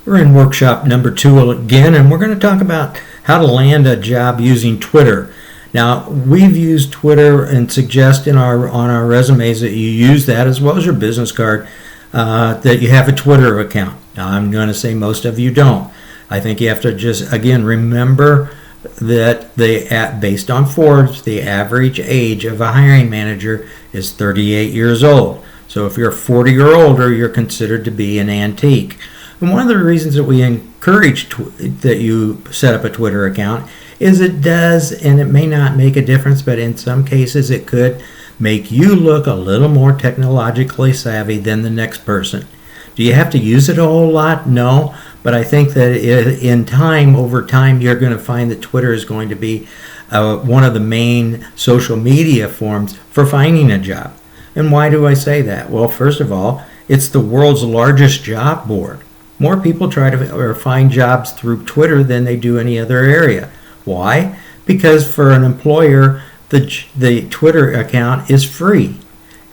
We're in workshop number 2 again, and we're going to talk about how to land a job using Twitter. Now, we've used Twitter and suggest on our resumes that you use that as well as your business card, that you have a Twitter account. Now, I'm going to say most of you don't. I think you have to just, again, remember that based on Forbes, the average age of a hiring manager is 38 years old. So if you're 40 or older, you're considered to be an antique. And one of the reasons that we encourage that you set up a Twitter account is it does, and it may not make a difference, but in some cases it could make you look a little more technologically savvy than the next person. Do you have to use it a whole lot? No, but I think that over time, you're going to find that Twitter is going to be one of the main social media forms for finding a job. And why do I say that? Well, first of all, it's the world's largest job board. More people try to find jobs through Twitter than they do any other area. Why? Because for an employer, the Twitter account is free.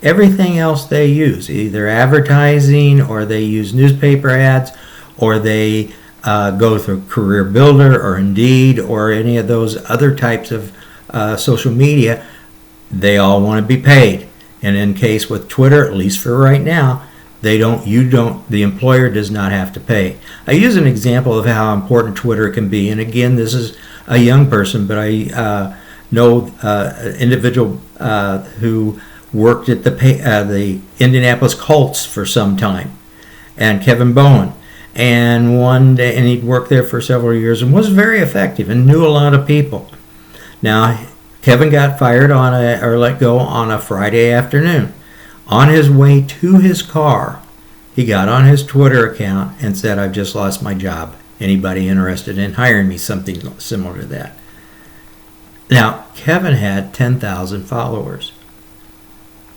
Everything else they use, either advertising or they use newspaper ads or they go through Career Builder or Indeed or any of those other types of social media, they all want to be paid. And in case with Twitter, at least for right now, the employer does not have to pay. I use an example of how important Twitter can be. And again, this is a young person, but I know an individual who worked at the Indianapolis Colts for some time, and Kevin Bowen. And one day, and he'd worked there for several years and was very effective and knew a lot of people. Now, Kevin got fired or let go on a Friday afternoon. On his way to his car, he got on his Twitter account and said, "I've just lost my job. Anybody interested in hiring me?" Something similar to that. Now, Kevin had 10,000 followers.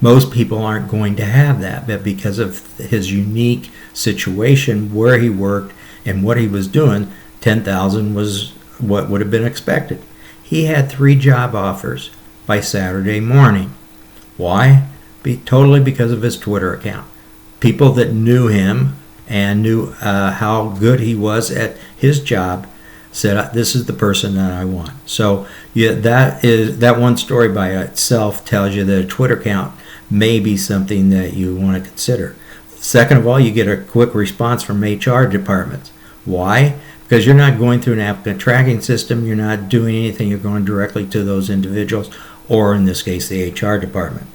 Most people aren't going to have that, but because of his unique situation, where he worked and what he was doing, 10,000 was what would have been expected. He had 3 job offers by Saturday morning. Why? Totally because of his Twitter account. People that knew him and knew how good he was at his job said, "This is the person that I want." So yeah, that one story by itself tells you that a Twitter account may be something that you want to consider. Second of all, you get a quick response from HR departments. Why? Because you're not going through an applicant tracking system. You're not doing anything. You're going directly to those individuals, or in this case, the HR department.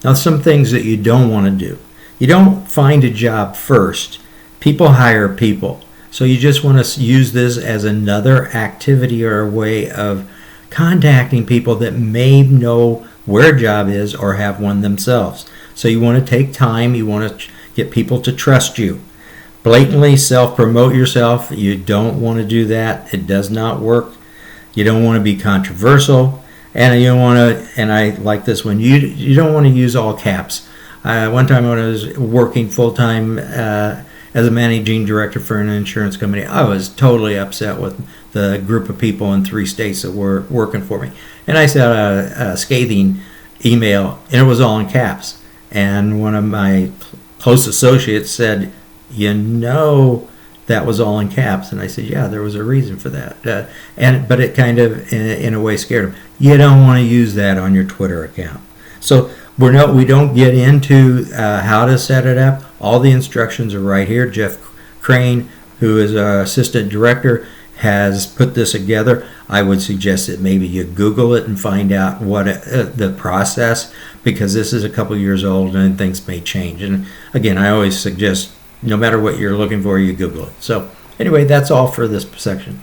Now, some things that you don't want to do. You don't find a job first. People hire people. So you just want to use this as another activity or a way of contacting people that may know where a job is or have one themselves. So you want to take time. You want to get people to trust you. Blatantly self-promote yourself. You don't want to do that. It does not work. You don't want to be controversial. And you don't want to, and I like this one, you don't want to use all caps. One time when I was working full-time as a managing director for an insurance company, I was totally upset with the group of people in 3 states that were working for me. And I sent a scathing email, and it was all in caps. And one of my close associates said, that was all in caps. And I said, yeah, there was a reason for that. But it kind of, in a way, scared him. You don't want to use that on your Twitter account. So we don't get into how to set it up. All the instructions are right here. Jeff Crane, who is our assistant director, has put this together. I would suggest that maybe you Google it and find out what the process, because this is a couple years old and things may change. And again, I always suggest no matter what you're looking for, you Google it. So anyway, that's all for this section.